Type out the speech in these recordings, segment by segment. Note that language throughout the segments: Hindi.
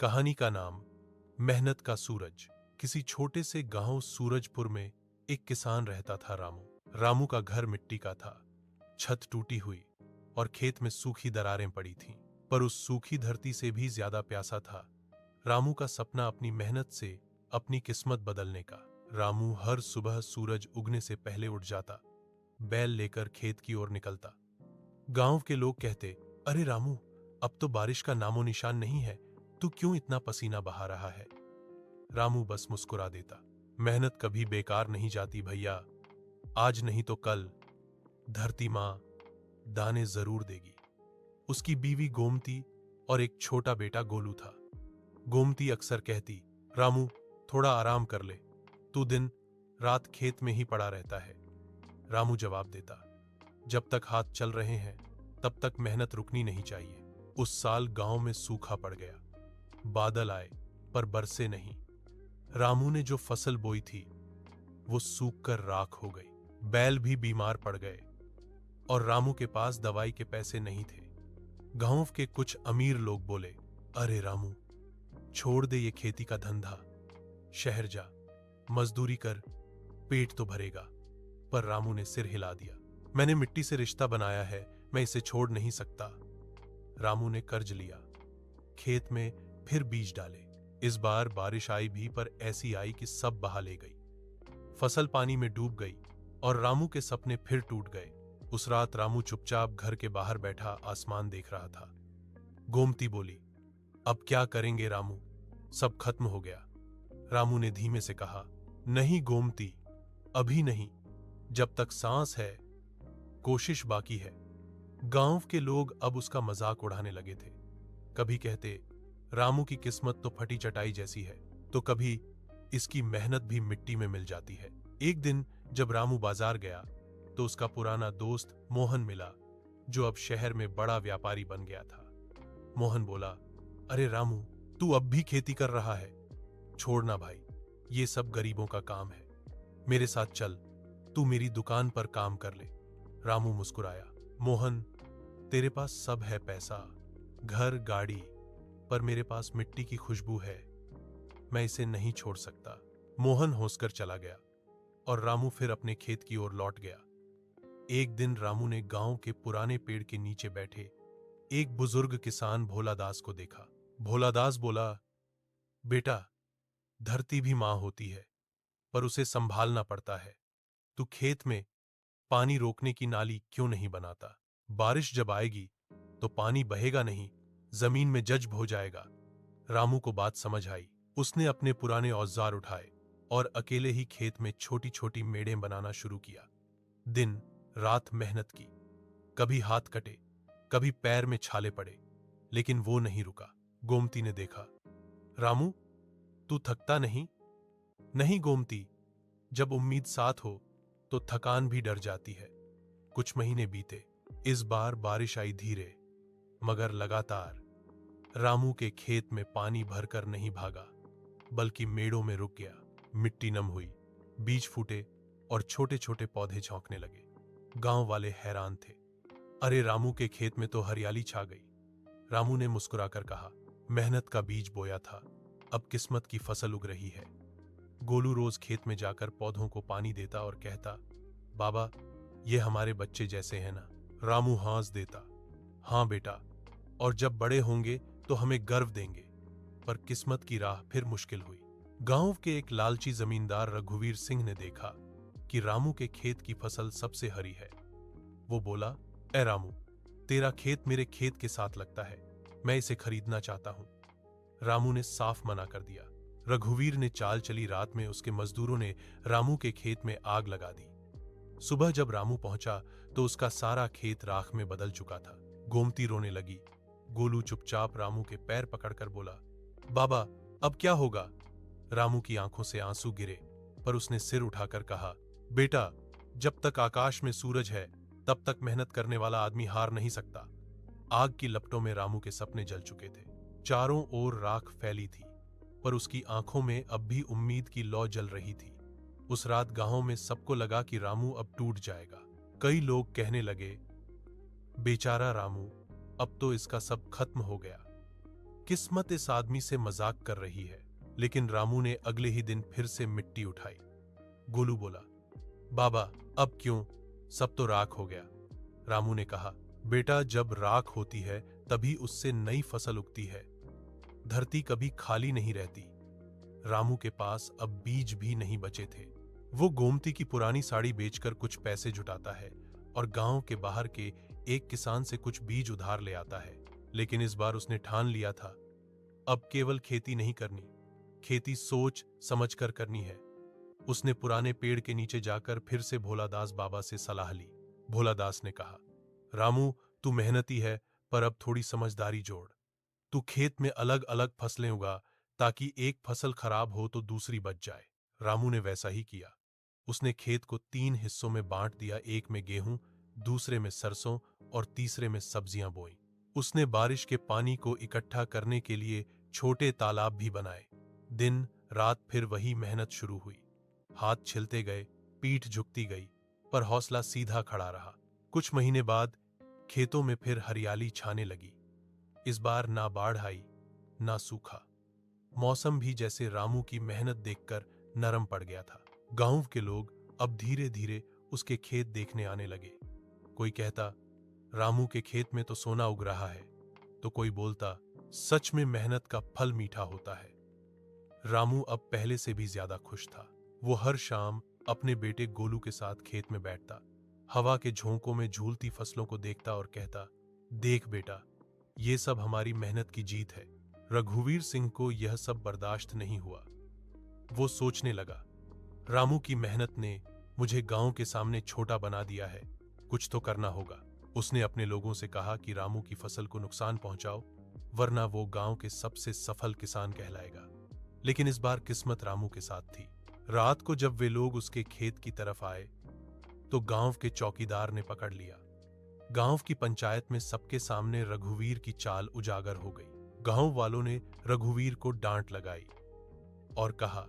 कहानी का नाम मेहनत का सूरज। किसी छोटे से गांव सूरजपुर में एक किसान रहता था, रामू। रामू का घर मिट्टी का था, छत टूटी हुई और खेत में सूखी दरारें पड़ी थीं। पर उस सूखी धरती से भी ज्यादा प्यासा था रामू का सपना अपनी मेहनत से अपनी किस्मत बदलने का। रामू हर सुबह सूरज उगने से पहले उठ जाता, बैल लेकर खेत की ओर निकलता। गांव के लोग कहते, अरे रामू, अब तो बारिश का नामो निशान नहीं है, तू क्यों इतना पसीना बहा रहा है? रामू बस मुस्कुरा देता, मेहनत कभी बेकार नहीं जाती भैया, आज नहीं तो कल धरती मां दाने जरूर देगी। उसकी बीवी गोमती और एक छोटा बेटा गोलू था। गोमती अक्सर कहती, रामू थोड़ा आराम कर ले, तू दिन रात खेत में ही पड़ा रहता है। रामू जवाब देता, जब तक हाथ चल रहे हैं तब तक मेहनत रुकनी नहीं चाहिए। उस साल गांव में सूखा पड़ गया, बादल आए पर बरसे नहीं। रामू ने जो फसल बोई थी वो सूखकर राख हो गई, बैल भी बीमार पड़ गए और रामू के पास दवाई के पैसे नहीं थे। गांव के कुछ अमीर लोग बोले, अरे रामू, छोड़ दे ये खेती का धंधा, शहर जा, मजदूरी कर, पेट तो भरेगा। पर रामू ने सिर हिला दिया, मैंने मिट्टी से रिश्ता बनाया है, मैं इसे छोड़ नहीं सकता। रामू ने कर्ज लिया, खेत में फिर बीज डाले। इस बार बारिश आई भी, पर ऐसी आई कि सब बहा ले गई। फसल पानी में डूब गई और रामू के सपने फिर टूट गए। उस रात रामू चुपचाप घर के बाहर बैठा आसमान देख रहा था। गोमती बोली, अब क्या करेंगे रामू, सब खत्म हो गया। रामू ने धीमे से कहा, नहीं गोमती, अभी नहीं, जब तक सांस है कोशिश बाकी है। गांव के लोग अब उसका मजाक उड़ाने लगे थे। कभी कहते, रामू की किस्मत तो फटी चटाई जैसी है, तो कभी इसकी मेहनत भी मिट्टी में मिल जाती है। एक दिन जब रामू बाजार गया तो उसका पुराना दोस्त मोहन मिला, जो अब शहर में बड़ा व्यापारी बन गया था। मोहन बोला, अरे रामू, तू अब भी खेती कर रहा है? छोड़ना भाई, ये सब गरीबों का काम है, मेरे साथ चल, तू मेरी दुकान पर काम कर ले। रामू मुस्कुराया, मोहन, तेरे पास सब है, पैसा, घर, गाड़ी, पर मेरे पास मिट्टी की खुशबू है, मैं इसे नहीं छोड़ सकता। मोहन हंसकर चला गया और रामू फिर अपने खेत की ओर लौट गया। एक दिन रामू ने गांव के पुराने पेड़ के नीचे बैठे एक बुजुर्ग किसान भोलादास को देखा। भोलादास बोला, बेटा, धरती भी मां होती है, पर उसे संभालना पड़ता है। तू खेत में पानी रोकने की नाली क्यों नहीं बनाता? बारिश जब आएगी तो पानी बहेगा नहीं, जमीन में जज्ब हो जाएगा। रामू को बात समझ आई। उसने अपने पुराने औजार उठाए और अकेले ही खेत में छोटी छोटी मेड़ें बनाना शुरू किया। दिन रात मेहनत की, कभी हाथ कटे, कभी पैर में छाले पड़े, लेकिन वो नहीं रुका। गोमती ने देखा, रामू, तू थकता नहीं? नहीं गोमती, जब उम्मीद साथ हो तो थकान भी डर जाती है। कुछ महीने बीते। इस बार बारिश आई धीरे मगर लगातार। रामू के खेत में पानी भरकर नहीं भागा, बल्कि मेड़ों में रुक गया। मिट्टी नम हुई, बीज फूटे और छोटे छोटे पौधे झोंकने लगे। गांव वाले हैरान थे, अरे रामू के खेत में तो हरियाली छा गई। रामू ने मुस्कुराकर कहा, मेहनत का बीज बोया था, अब किस्मत की फसल उग रही है। गोलू रोज खेत में जाकर पौधों को पानी देता और कहता, बाबा, ये हमारे बच्चे जैसे हैं ना? रामू हंस देता, हाँ बेटा, और जब बड़े होंगे तो हमें गर्व देंगे। पर किस्मत की राह फिर मुश्किल हुई। गांव के एक लालची जमींदार रघुवीर सिंह ने देखा कि रामू के खेत की फसल सबसे हरी है। वो बोला, ए रामू, तेरा खेत मेरे खेत के साथ लगता है, मैं इसे खरीदना चाहता हूं। रामू ने साफ मना कर दिया। रघुवीर ने चाल चली रात में उसके मजदूरों ने रामू के खेत में आग लगा दी। सुबह जब रामू पहुंचा तो उसका सारा खेत राख में बदल चुका था। गोमती रोने लगी। गोलू चुपचाप रामू के पैर पकड़कर बोला, बाबा, अब क्या होगा? रामू की आंखों से आंसू गिरे, पर उसने सिर उठाकर कहा, बेटा, जब तक आकाश में सूरज है तब तक मेहनत करने वाला आदमी हार नहीं सकता। आग की लपटों में रामू के सपने जल चुके थे। चारों ओर राख फैली थी, पर उसकी आंखों में अब भी उम्मीद की लौ जल रही थी। उस रात गांव में सबको लगा कि रामू अब टूट जाएगा। कई लोग कहने लगे, बेचारा रामू, अब तो इसका सब खत्म हो गया। किस्मत इस आदमी से मजाक कर रही है। लेकिन रामू ने अगले ही दिन फिर से मिट्टी उठाई। गोलू बोला, बाबा अब क्यों, सब तो राख हो गया। रामू ने कहा, बेटा जब राख होती है तभी उससे नई फसल उगती है। धरती कभी खाली नहीं रहती। रामू के पास अब बीज भी नहीं बचे थे। वो गोमती की पुरानी साड़ी बेचकर कुछ पैसे जुटाता है और गांव के बाहर के एक किसान से कुछ बीज उधार ले आता है। लेकिन इस बार उसने ठान लिया था, अब केवल खेती नहीं करनी, खेती सोच समझ कर करनी है। उसने पुराने पेड़ के नीचे जाकर फिर से भोलादास बाबा से सलाह ली। भोलादास ने कहा, रामू तू मेहनती है पर अब थोड़ी समझदारी जोड़। तू खेत में अलग अलग फसलें उगा ताकि एक फसल खराब हो तो दूसरी बच जाए। रामू ने वैसा ही किया। उसने खेत को 3 हिस्सों में बांट दिया, एक में गेहूं, दूसरे में सरसों और तीसरे में सब्जियां बोई। उसने बारिश के पानी को इकट्ठा करने के लिए छोटे तालाब भी बनाए। दिन रात फिर वही मेहनत शुरू हुई। हाथ छिलते गए, पीठ झुकती गई, पर हौसला सीधा खड़ा रहा। कुछ महीने बाद खेतों में फिर हरियाली छाने लगी। इस बार ना बाढ़ आई ना सूखा। मौसम भी जैसे रामू की मेहनत देखकर नरम पड़ गया था। गांव के लोग अब धीरे धीरे उसके खेत देखने आने लगे। कोई कहता, रामू के खेत में तो सोना उग रहा है, तो कोई बोलता, सच में मेहनत का फल मीठा होता है। रामू अब पहले से भी ज्यादा खुश था। वो हर शाम अपने बेटे गोलू के साथ खेत में बैठता, हवा के झोंकों में झूलती फसलों को देखता और कहता, देख बेटा, ये सब हमारी मेहनत की जीत है। रघुवीर सिंह को यह सब बर्दाश्त नहीं हुआ। वो सोचने लगा, रामू की मेहनत ने मुझे गांव के सामने छोटा बना दिया है, कुछ तो करना होगा। उसने अपने लोगों से कहा कि रामू की फसल को नुकसान पहुंचाओ, वरना वो गांव के सबसे सफल किसान कहलाएगा। लेकिन इस बार किस्मत रामू के साथ थी। रात को जब वे लोग उसके खेत की तरफ आए तो गांव के चौकीदार ने पकड़ लिया। गांव की पंचायत में सबके सामने रघुवीर की चाल उजागर हो गई। गांव वालों ने रघुवीर को डांट लगाई और कहा,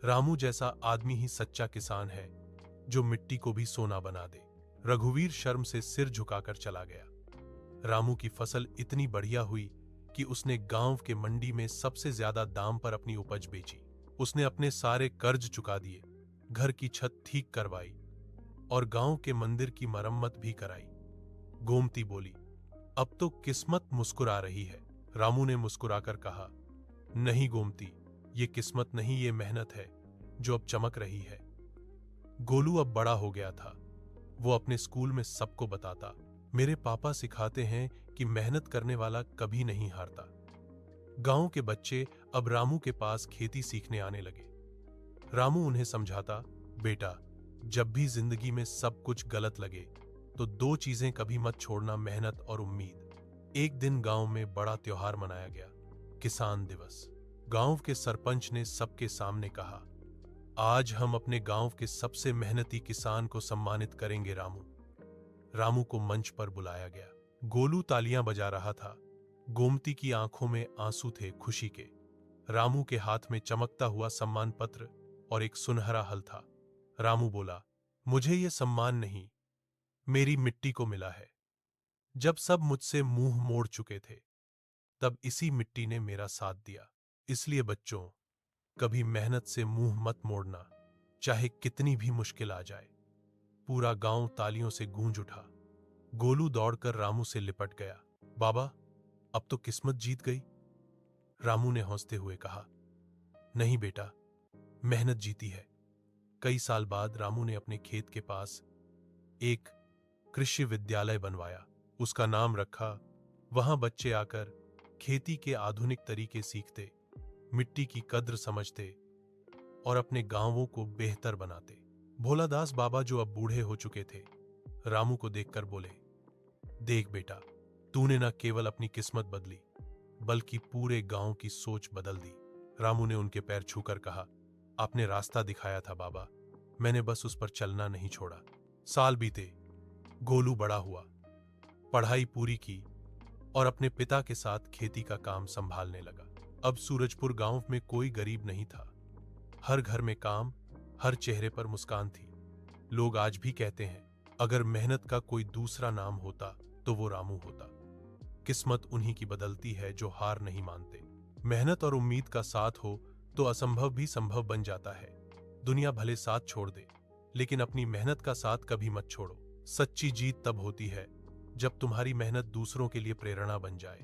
रामू जैसा आदमी ही सच्चा किसान है जो मिट्टी को भी सोना बना दे। रघुवीर शर्म से सिर झुकाकर चला गया। रामू की फसल इतनी बढ़िया हुई कि उसने गांव के मंडी में सबसे ज्यादा दाम पर अपनी उपज बेची। उसने अपने सारे कर्ज चुका दिए, घर की छत ठीक करवाई और गांव के मंदिर की मरम्मत भी कराई। गोमती बोली, अब तो किस्मत मुस्कुरा रही है। रामू ने मुस्कुराकर कहा, नहीं गोमती, ये किस्मत नहीं, ये मेहनत है जो अब चमक रही है। गोलू अब बड़ा हो गया था। वो अपने स्कूल में सबको बताता, मेरे पापा सिखाते हैं कि मेहनत करने वाला कभी नहीं हारता। गांव के बच्चे अब रामू के पास खेती सीखने आने लगे। रामू उन्हें समझाता, बेटा जब भी जिंदगी में सब कुछ गलत लगे तो 2 चीजें कभी मत छोड़ना, मेहनत और उम्मीद। एक दिन गांव में बड़ा त्योहार मनाया गया, किसान दिवस। गांव के सरपंच ने सबके सामने कहा, आज हम अपने गांव के सबसे मेहनती किसान को सम्मानित करेंगे। रामू को मंच पर बुलाया गया। गोलू तालियां बजा रहा था। गोमती की आंखों में आंसू थे खुशी के। रामू के हाथ में चमकता हुआ सम्मान पत्र और एक सुनहरा हल था। रामू बोला, मुझे ये सम्मान नहीं, मेरी मिट्टी को मिला है। जब सब मुझसे मुंह मोड़ चुके थे तब इसी मिट्टी ने मेरा साथ दिया। इसलिए बच्चों, कभी मेहनत से मुंह मत मोड़ना, चाहे कितनी भी मुश्किल आ जाए। पूरा गांव तालियों से गूंज उठा। गोलू दौड़कर रामू से लिपट गया। बाबा, अब तो किस्मत जीत गई। रामू ने हंसते हुए कहा, नहीं बेटा, मेहनत जीती है। कई साल बाद रामू ने अपने खेत के पास एक कृषि विद्यालय बनवाया। उसका नाम रखा। वहां बच्चे आकर खेती के आधुनिक तरीके सीखते, मिट्टी की कद्र समझते और अपने गांवों को बेहतर बनाते। भोलादास बाबा, जो अब बूढ़े हो चुके थे, रामू को देखकर बोले, देख बेटा, तूने न केवल अपनी किस्मत बदली बल्कि पूरे गांव की सोच बदल दी। रामू ने उनके पैर छूकर कहा, आपने रास्ता दिखाया था बाबा, मैंने बस उस पर चलना नहीं छोड़ा। साल बीते, गोलू बड़ा हुआ, पढ़ाई पूरी की और अपने पिता के साथ खेती का काम संभालने लगा। अब सूरजपुर गांव में कोई गरीब नहीं था। हर घर में काम, हर चेहरे पर मुस्कान थी। लोग आज भी कहते हैं, अगर मेहनत का कोई दूसरा नाम होता तो वो रामू होता। किस्मत उन्हीं की बदलती है जो हार नहीं मानते। मेहनत और उम्मीद का साथ हो तो असंभव भी संभव बन जाता है। दुनिया भले साथ छोड़ दे, लेकिन अपनी मेहनत का साथ कभी मत छोड़ो। सच्ची जीत तब होती है जब तुम्हारी मेहनत दूसरों के लिए प्रेरणा बन जाए।